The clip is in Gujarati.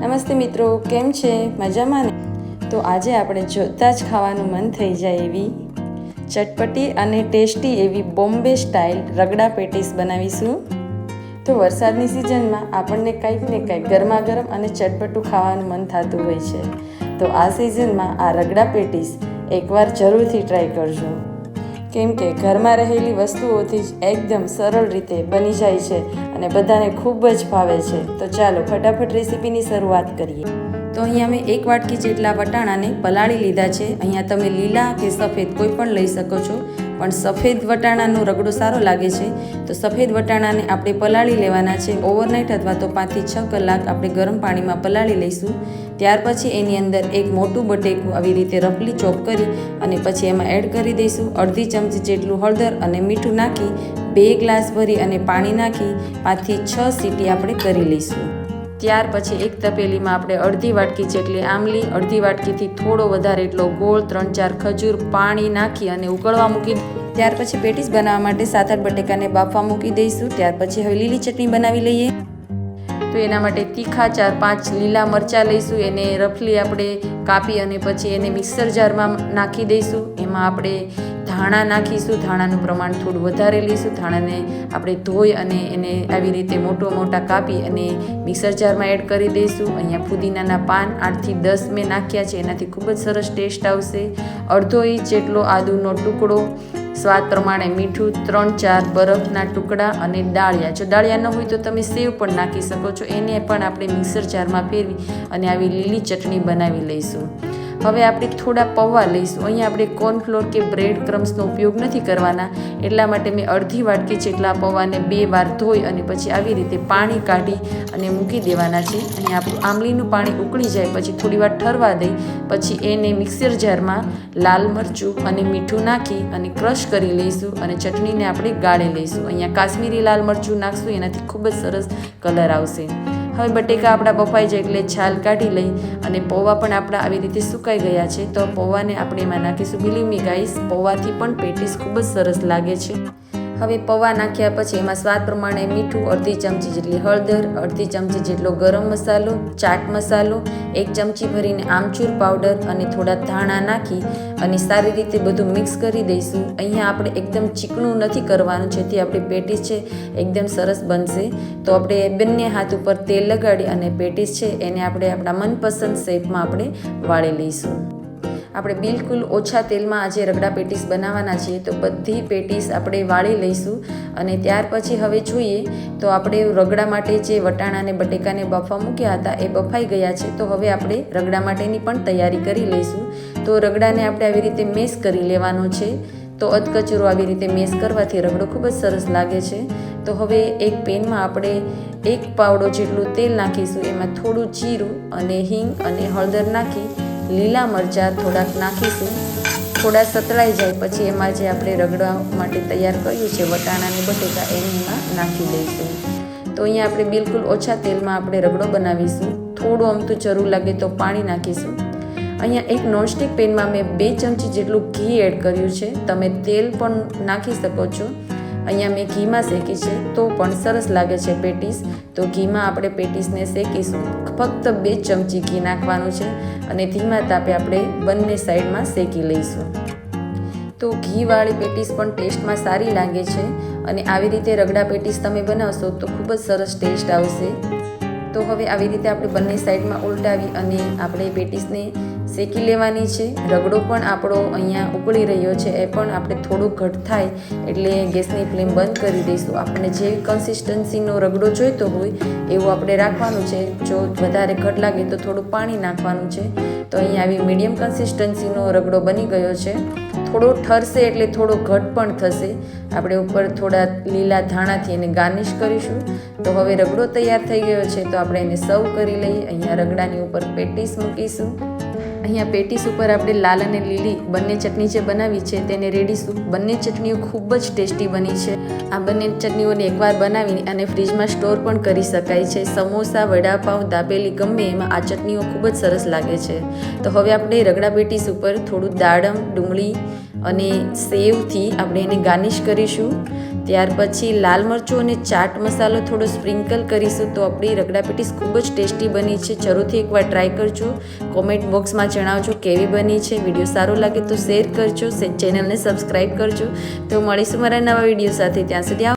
નમસ્તે મિત્રો, કેમ છે? મજામાં ને? તો આજે આપણે જોતા જ ખાવાનું મન થઈ જાય એવી ચટપટી અને ટેસ્ટી એવી બોમ્બે સ્ટાઇલ રગડા પેટીસ બનાવીશું. તો વરસાદની સિઝનમાં આપણને કંઈક ને કંઈક ગરમા ગરમ અને ચટપટું ખાવાનું મન થતું હોય છે. તો આ સિઝનમાં આ રગડા પેટીસ એકવાર જરૂરથી ટ્રાય કરજો, કેમ કે ઘરમાં રહેલી વસ્તુઓથી જ એકદમ સરળ રીતે બની જાય છે અને બધાને ખૂબ જ ભાવે છે. તો ચાલો ફટાફટ રેસીપીની શરૂઆત કરીએ. તો અહીંયા મેં 1 વાટકી જેટલા વટાણાને પલાળી લીધા છે. અહીંયા તમે લીલા કે સફેદ કોઈ પણ લઈ શકો છો, પણ સફેદ વટાણાનો રગડો સારો લાગે છે. તો સફેદ વટાણાને આપણે પલાળી લેવાના છે. ઓવરનાઇટ અથવા તો 5 થી 6 કલાક આપણે ગરમ પાણીમાં પલાળી લઈશું. ત્યાર પછી એની અંદર એક મોટું બટેકું આવી રીતે રફલી ચોપ કરી અને પછી એમાં એડ કરી દઈશું. અડધી ચમચી જેટલું હળદર અને મીઠું નાખી 2 ગ્લાસ ભરી અને પાણી નાખી 5 થી 6 સીટી આપણે કરી લઈશું. ત્યાર પછી એક તપેલીમાં આપણે અડધી વાટકી જેટલી આમલી, અડધી વાટકીથી થોડો વધારે એટલો ગોળ, 3-4 ખજૂર પાણી નાખી અને ઉકળવા મૂકી. ત્યાર પછી પેટીસ બનાવવા માટે 7-8 બટેકાને બાફવા મૂકી દઈશું. ત્યાર પછી હવે લીલી ચટણી બનાવી લઈએ. તો એના માટે તીખા 4-5 લીલા મરચાં લઈશું. એને રફલી આપણે કાપી અને પછી એને મિક્સર જારમાં નાખી દઈશું. એમાં આપણે ધાણા નાખીશું. ધાણાનું પ્રમાણ થોડું વધારે લઈશું. ધાણાને આપણે ધોઈ અને એને આવી રીતે મોટા કાપી અને મિક્સર જારમાં એડ કરી દઈશું. અહીંયા ફુદીનાના પાન 8 થી 10 મેં નાખ્યા છે. એનાથી ખૂબ જ સરસ ટેસ્ટ આવશે. અડધો ઇંચ જેટલો આદુનો ટુકડો, સ્વાદ પ્રમાણે મીઠું, 3-4 બરફના ટુકડા અને ડાળિયા. જો ડાળિયા ન હોય તો તમે સેવ પણ નાખી શકો છો. એને પણ આપણે મિક્સર જારમાં ફેરવી અને આવી લીલી ચટણી બનાવી લઈશું. હવે આપણે થોડા પૌવા લઈશું. અહીંયા આપણે કોર્નફ્લોર કે બ્રેડ ક્રમ્સનો ઉપયોગ નથી કરવાના, એટલા માટે મેં અડધી વાટકી જેટલા પૌવાને 2 વાર ધોઈ અને પછી આવી રીતે પાણી કાઢી અને મૂકી દેવાના છે. અહીંયા આપણું આમલીનું પાણી ઉકળી જાય પછી થોડી વાર ઠરવા દઈ પછી એને મિક્સર જારમાં લાલ મરચું અને મીઠું નાખી અને ક્રશ કરી લઈશું અને ચટણીને આપણે ગાળી લઈશું. અહીંયા કાશ્મીરી લાલ મરચું નાખશું, એનાથી ખૂબ જ સરસ કલર આવશે. હવે બટેકા આપણા બફાઈ જાય એટલે છાલ કાઢી લઈ અને પૌવા પણ આપણા આવી રીતે સુકાઈ ગયા છે. તો પૌવાને આપણે એમાં નાખીશું. બિલીવ મી ગાઈસ, પૌવાથી પણ પેટીસ ખૂબ જ સરસ લાગે છે. હવે પૌવા નાખ્યા પછી એમાં સ્વાદ પ્રમાણે મીઠું, અડધી ચમચી જેટલી હળદર, અડધી ચમચી જેટલો ગરમ મસાલો, ચાટ મસાલો, 1 ચમચી ભરીને આમચૂર પાવડર અને થોડા ધાણા નાખી અને સારી રીતે બધું મિક્સ કરી દઈશું. અહીંયા આપણે એકદમ ચીકણું નથી કરવાનું, જેથી આપણી પેટીસ છે એકદમ સરસ બનશે. તો આપણે બંને હાથ ઉપર તેલ લગાડી અને પેટીસ છે એને આપણે આપણા મનપસંદ શેપમાં આપણે વાળી લઈશું. આપણે બિલકુલ ઓછા તેલમાં આજે રગડા પેટીસ બનાવવાના છીએ. તો બધી પેટીસ આપણે વાળી લઈશું અને ત્યાર પછી હવે જોઈએ તો આપણે રગડા માટે જે વટાણા અને બટેકાને બફવા મૂક્યા હતા એ બફાઈ ગયા છે. તો હવે આપણે રગડા માટેની પણ તૈયારી કરી લઈશું. તો રગડાને આપણે આવી રીતે મેશ કરી લેવાનો છે. તો અધકચરો આવી રીતે મેશ કરવાથી રગડો ખૂબ જ સરસ લાગે છે. તો હવે એક પેનમાં આપણે 1 પાવડો જેટલું તેલ નાખીશું. એમાં થોડું જીરું અને હિંગ અને હળદર નાખી લીલા મરચાં થોડાક નાખીશું. થોડા સતળાઈ જાય પછી એમાં જે આપણે રગડા માટે તૈયાર કર્યું છે વટાણા અને બટેકા એને એમાં નાખી દઈશું. તો અહીંયા આપણે બિલકુલ ઓછા તેલમાં આપણે રગડો બનાવીશું. થોડું અમથું જરૂર લાગે તો પાણી નાખીશું. અહીંયા એક નોનસ્ટિક પેનમાં મેં 2 ચમચી જેટલું ઘી એડ કર્યું છે. તમે તેલ પણ નાખી શકો છો. અહીંયા મેં ઘીમાં શેકી છે તો પણ સરસ લાગે છે પેટીસ. તો ઘીમાં આપણે પેટીસને શેકીશું. ફક્ત 2 ચમચી ઘી નાખવાનું છે અને ધીમા તાપે આપણે બંને સાઈડમાં શેકી લઈશું. તો ઘીવાળી પેટીસ પણ ટેસ્ટમાં સારી લાગે છે અને આવી રીતે રગડા પેટીસ તમે બનાવશો તો ખૂબ જ સરસ ટેસ્ટ આવશે. તો હવે આવી રીતે આપણે બંને સાઈડમાં ઉલટાવી અને આપણે પેટીસને શેકી લેવાની છે. રગડો પણ આપણો અહીંયા ઉકળી રહ્યો છે, એ પણ આપણે થોડું ઘટ થાય એટલે ગેસની ફ્લેમ બંધ કરી દઈશું. આપણે જે કન્સિસ્ટન્સીનો રગડો જોઈતો હોય એવું આપણે રાખવાનું છે. જો વધારે ઘટ લાગે તો થોડું પાણી નાખવાનું છે. તો અહીંયા આવી મીડિયમ કન્સિસ્ટન્સીનો રગડો બની ગયો છે. થોડો ઠરશે એટલે થોડો ઘટ પણ થશે. આપણે ઉપર થોડા લીલા ધાણાથી એને ગાર્નિશ કરીશું. તો હવે રગડો તૈયાર થઈ ગયો છે તો આપણે એને સર્વ કરી લઈએ. અહીંયા રગડાની ઉપર પેટીસ મૂકીશું. અહીંયા પેટીસ ઉપર આપણે લાલ અને લીલી બંને ચટણી જે બનાવી છે તેને રેડીશું. બંને ચટણીઓ ખૂબ જ ટેસ્ટી બની છે. આ બંને ચટણીઓને એકવાર બનાવીને અને ફ્રીજમાં સ્ટોર પણ કરી શકાય છે. સમોસા, વડાપાઉં, દાબેલી ગમે એમાં આ ચટણીઓ ખૂબ જ સરસ લાગે છે. તો હવે આપણે રગડા પેટીસ ઉપર થોડું દાડમ, ડુંગળી અને સેવથી આપણે એને ગાર્નિશ કરીશું. ત્યાર પછી લાલ મરચું અને ચાટ મસાલો થોડો સ્પ્રિંકલ કરીશું તો આપણી રગડા પેટીસ ખૂબ જ ટેસ્ટી બની છે. જરૂરથી એકવાર ટ્રાય કરજો. કોમેન્ટ બોક્સમાં જણાવજો કેવી બની છે. વિડીયો સારો લાગે તો શેર કરજો, ચેનલને સબસ્ક્રાઈબ કરજો. તો મળીશું મારા નવા વિડીયો સાથે. ત્યાં સુધી